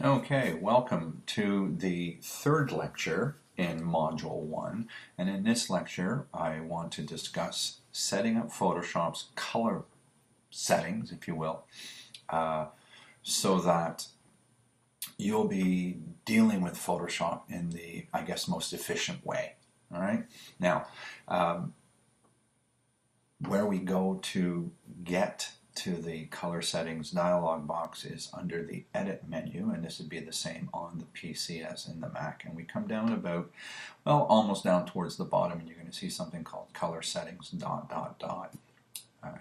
Okay, welcome to the third lecture in Module 1. And in this lecture, I want to discuss setting up Photoshop's color settings, if you will, so that you'll be dealing with Photoshop in the, I guess, most efficient way. All right? Now, where we go to get to the color settings dialog box is under the edit menu, and this would be the same on the PC as in the Mac. And we come down about, well, almost down towards the bottom, and you're going to see something called color settings ...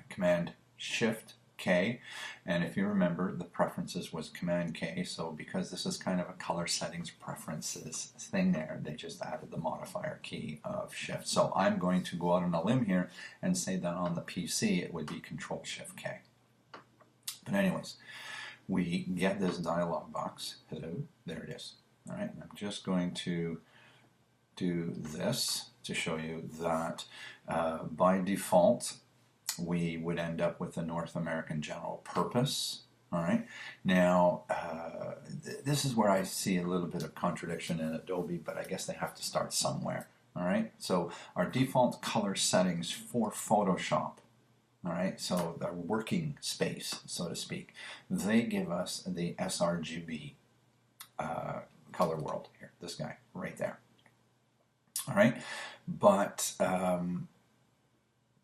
Command Shift K, and if you remember, the preferences was Command K. So because this is kind of a color settings preferences thing there, they just added the modifier key of Shift. So I'm going to go out on a limb here and say that on the PC it would be Control Shift K. But anyways, we get this dialog box. Hello, there it is. All right, and I'm just going to do this to show you that by default we would end up with the North American General Purpose. All right. Now, this is where I see a little bit of contradiction in Adobe, but I guess they have to start somewhere. All right. So our default color settings for Photoshop, all right, so the working space, so to speak, they give us the sRGB color world here. This guy right there. All right. But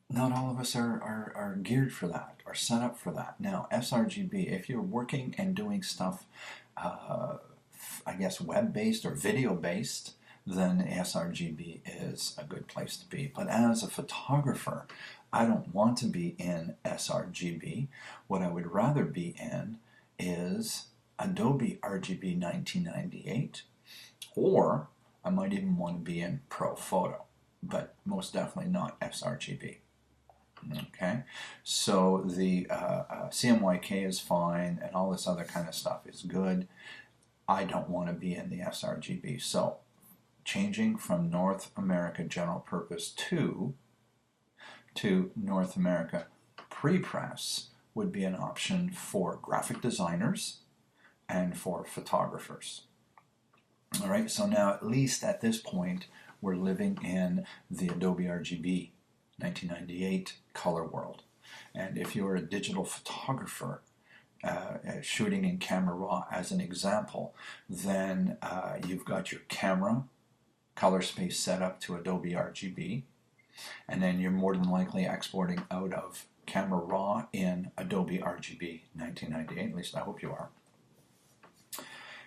not all of us are geared for that, or set up for that. Now, sRGB, if you're working and doing stuff, I guess web-based or video-based, then sRGB is a good place to be. But as a photographer, I don't want to be in sRGB. What I would rather be in is Adobe RGB 1998, or I might even want to be in ProPhoto, but most definitely not sRGB. Okay, so the CMYK is fine, and all this other kind of stuff is good. I don't want to be in the sRGB. So changing from North America General Purpose to North America Pre-Press would be an option for graphic designers and for photographers. All right, so now at least at this point we're living in the Adobe RGB 1998 color world. And if you're a digital photographer shooting in Camera Raw as an example, then you've got your camera color space set up to Adobe RGB, and then you're more than likely exporting out of Camera Raw in Adobe RGB 1998, at least I hope you are.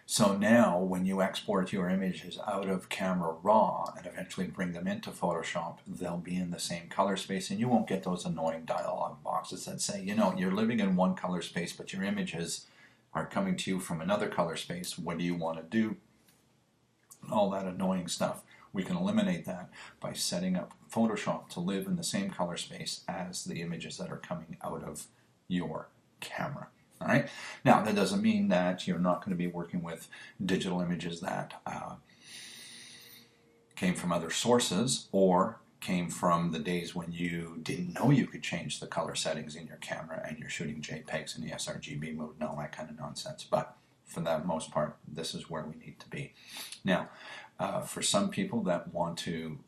So now when you export your images out of Camera Raw and eventually bring them into Photoshop, they'll be in the same color space, and you won't get those annoying dialog boxes that say, you know, you're living in one color space, but your images are coming to you from another color space. What do you want to do? All that annoying stuff. We can eliminate that by setting up Photoshop to live in the same color space as the images that are coming out of your camera. All right. Now, that doesn't mean that you're not going to be working with digital images that came from other sources or came from the days when you didn't know you could change the color settings in your camera and you're shooting JPEGs in the sRGB mode and all that kind of nonsense. But for the most part, this is where we need to be. Now, for some people that want to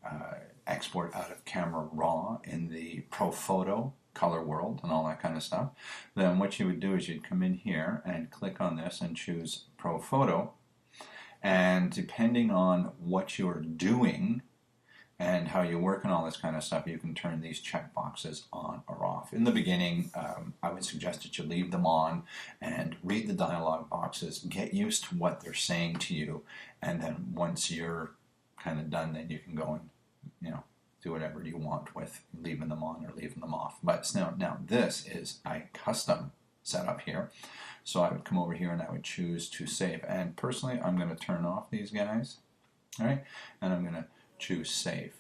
export out of Camera Raw in the ProPhoto color world and all that kind of stuff, then what you would do is you'd come in here and click on this and choose ProPhoto, and depending on what you're doing and how you work and all this kind of stuff, you can turn these check boxes on or off. In the beginning, I would suggest that you leave them on and read the dialog boxes, get used to what they're saying to you, and then once you're kind of done, then you can go and, you know, do whatever you want with leaving them on or leaving them off. But now this is a custom setup here. So I would come over here and I would choose to save. And personally, I'm going to turn off these guys. All right, and I'm going to choose save.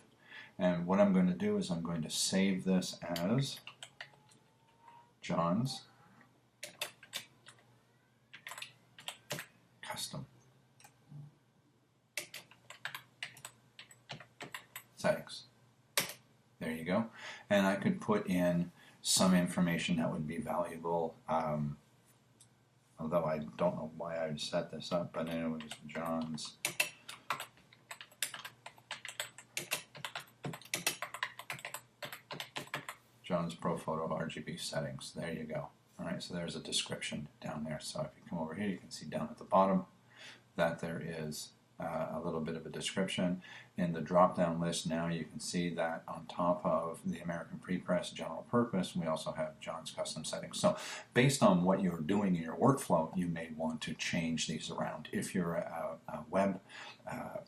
And what I'm going to do is I'm going to save this as John's custom settings. There you go. And I could put in some information that would be valuable although I don't know why I would set this up, but anyways, John's ProPhoto RGB settings. There you go. All right, so there's a description down there. So if you come over here, you can see down at the bottom that there is a little bit of a description. In the drop-down list now, you can see that on top of the American Prepress General Purpose, we also have John's custom settings. So based on what you're doing in your workflow, you may want to change these around. If you're a web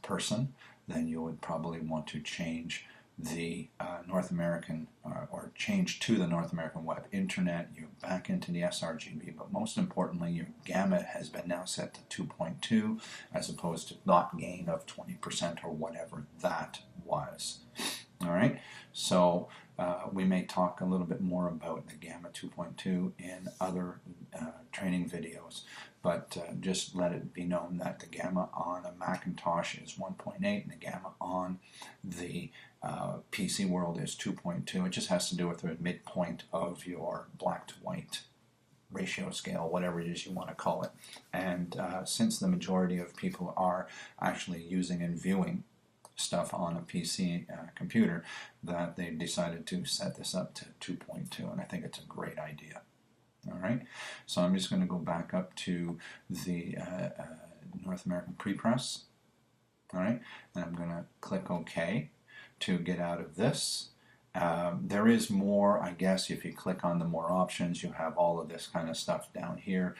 person, then you would probably want to change the North American or change to the North American Web Internet. You're back into the sRGB, but most importantly, your gamut has been now set to 2.2 as opposed to not gain of 20% or whatever that was. All right, so we may talk a little bit more about the Gamma 2.2 in other training videos, but just let it be known that the Gamma on a Macintosh is 1.8 and the Gamma on the PC world is 2.2. It just has to do with the midpoint of your black to white ratio scale, whatever it is you want to call it. And since the majority of people are actually using and viewing stuff on a PC computer, that they've decided to set this up to 2.2, and I think it's a great idea. All right, so I'm just going to go back up to the North American Prepress. All right, and I'm going to click OK to get out of this. There is more, I guess. If you click on the more options, you have all of this kind of stuff down here.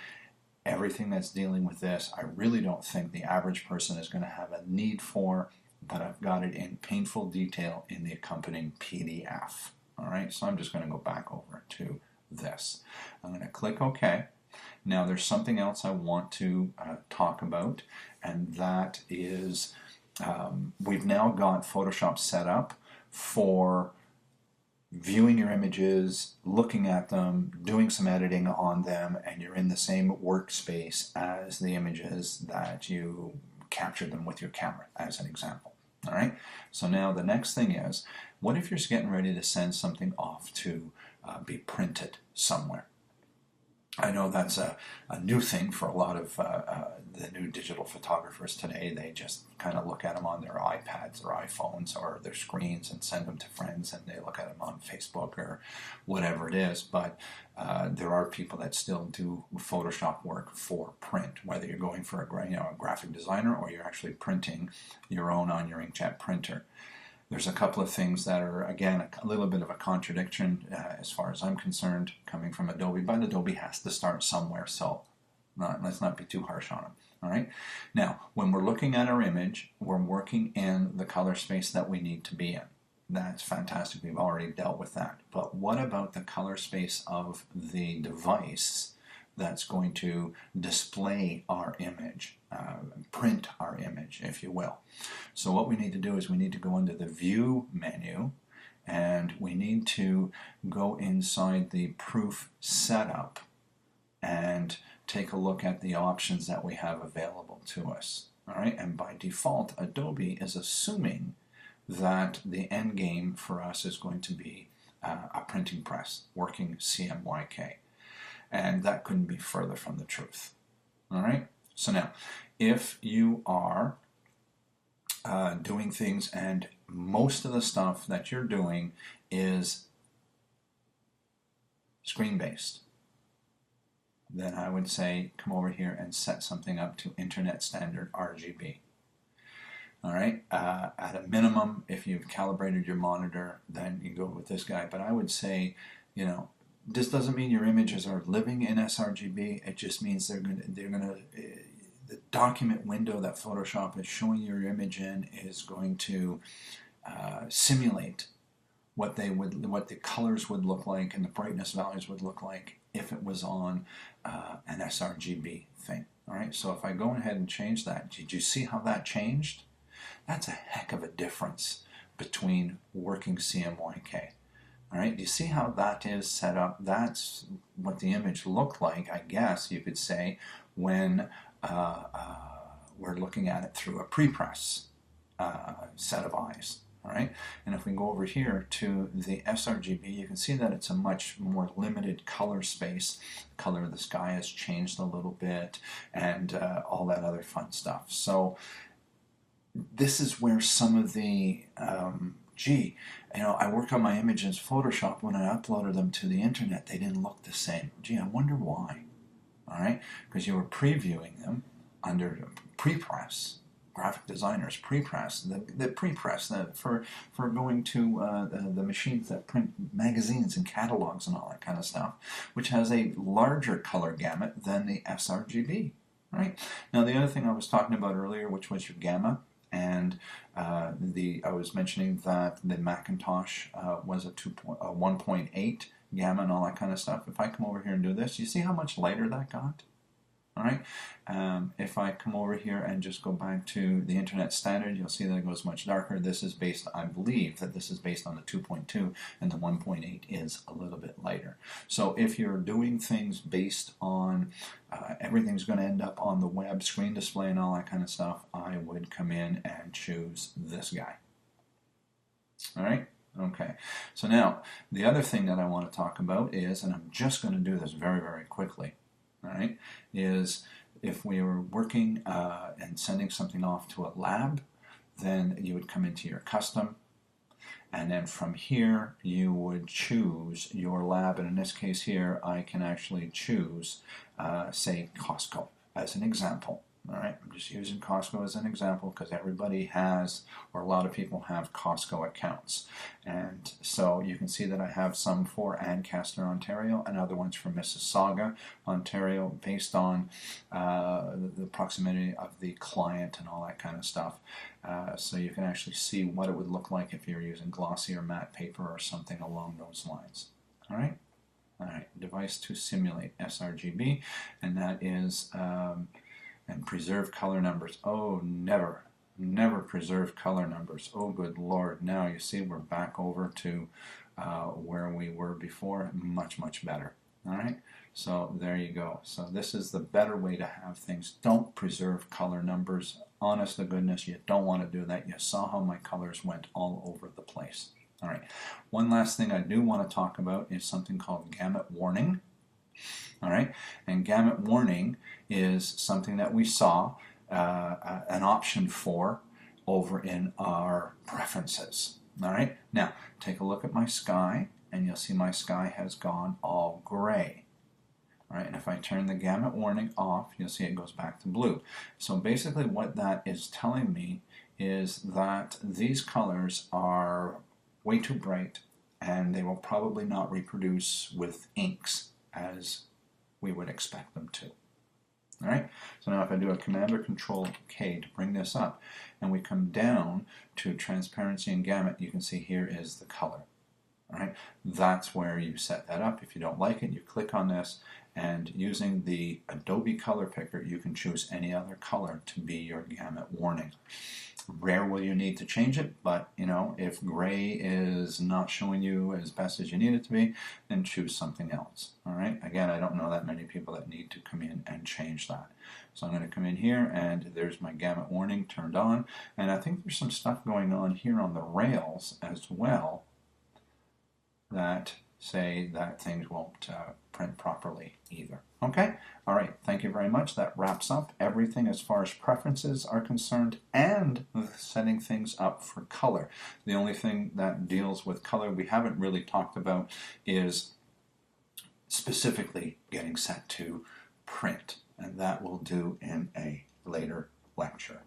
Everything that's dealing with this, I really don't think the average person is going to have a need for, but I've got it in painful detail in the accompanying PDF. All right, so I'm just going to go back over to this. I'm going to click OK. Now there's something else I want to talk about, and that is we've now got Photoshop set up for viewing your images, looking at them, doing some editing on them, and you're in the same workspace as the images that you captured them with your camera, as an example. All right, so now the next thing is, what if you're getting ready to send something off to be printed somewhere? I know that's a new thing for a lot of the new digital photographers today. They just kind of look at them on their iPads or iPhones or their screens and send them to friends, and they look at them on Facebook or whatever it is. But there are people that still do Photoshop work for print, whether you're going for a graphic designer or you're actually printing your own on your inkjet printer. There's a couple of things that are, again, a little bit of a contradiction as far as I'm concerned, coming from Adobe, but Adobe has to start somewhere, so let's not be too harsh on them. All right. Now, when we're looking at our image, we're working in the color space that we need to be in. That's fantastic. We've already dealt with that. But what about the color space of the device that's going to display our image, print our image, if you will? So what we need to do is we need to go into the View menu, and we need to go inside the Proof Setup and take a look at the options that we have available to us. All right, and by default, Adobe is assuming that the end game for us is going to be a printing press working CMYK. And that couldn't be further from the truth. All right, so now, if you are doing things and most of the stuff that you're doing is screen-based, then I would say come over here and set something up to Internet Standard RGB. All right, at a minimum, if you've calibrated your monitor, then you go with this guy. But I would say, this doesn't mean your images are living in sRGB. It just means they're gonna the document window that Photoshop is showing your image in is going to simulate what the colors would look like and the brightness values would look like if it was on an sRGB thing. All right, so if I go ahead and change that, did you see how that changed? That's a heck of a difference between working CMYK. All right, do you see how that is set up? That's what the image looked like, I guess you could say, when we're looking at it through a prepress set of eyes. All right, and if we go over here to the sRGB, you can see that it's a much more limited color space. The color of the sky has changed a little bit, and all that other fun stuff. So this is where some of the gee, I work on my images in Photoshop. When I uploaded them to the internet, they didn't look the same. Gee, I wonder why. All right, because you were previewing them under prepress. Graphic designers prepress, the prepress for going to the machines that print magazines and catalogs and all that kind of stuff, which has a larger color gamut than the sRGB. Right. Now the other thing I was talking about earlier, which was your gamma, and I was mentioning that the Macintosh was a 1.8 gamma and all that kind of stuff. If I come over here and do this, you see how much lighter that got? All right. If I come over here and just go back to the internet standard, you'll see that it goes much darker. This is based, I believe that this is based on the 2.2, and the 1.8 is a little bit lighter. So if you're doing things based on everything's going to end up on the web, screen display and all that kind of stuff, I would come in and choose this guy. All right. Okay, so now the other thing that I want to talk about is, and I'm just going to do this very, very quickly, all right, is if we were working and sending something off to a lab, then you would come into your custom, and then from here you would choose your lab, and in this case here I can actually choose, say, Costco as an example. All right, I'm just using Costco as an example because everybody has, or a lot of people have, Costco accounts. And so you can see that I have some for Ancaster, Ontario, and other ones for Mississauga, Ontario, based on the proximity of the client and all that kind of stuff. So you can actually see what it would look like if you're using glossy or matte paper or something along those lines. All right? All right, device to simulate sRGB, and that is... and preserve color numbers. Oh, never preserve color numbers. Oh, good Lord. Now you see we're back over to where we were before. Much, much better. All right, so there you go. So this is the better way to have things. Don't preserve color numbers. Honest to goodness, you don't want to do that. You saw how my colors went all over the place. All right, one last thing I do want to talk about is something called gamut warning. All right, and gamut warning is something that we saw an option for over in our preferences. All right, now take a look at my sky, and you'll see my sky has gone all gray. All right, and if I turn the gamut warning off, you'll see it goes back to blue. So basically what that is telling me is that these colors are way too bright, and they will probably not reproduce with inks as we would expect them to. All right, so now if I do a Command or Control K to bring this up, and we come down to transparency and gamut, you can see here is the color. All right, that's where you set that up. If you don't like it, you click on this, and using the Adobe Color Picker, you can choose any other color to be your gamut warning. Rare will you need to change it, but if gray is not showing you as best as you need it to be, then choose something else. All right, again, I don't know that many people that need to come in and change that. So I'm going to come in here, and there's my gamut warning turned on, and I think there's some stuff going on here on the rails as well that say that things won't print properly either. Okay? All right, thank you very much. That wraps up everything as far as preferences are concerned and setting things up for color. The only thing that deals with color we haven't really talked about is specifically getting set to print, and that we'll do in a later lecture.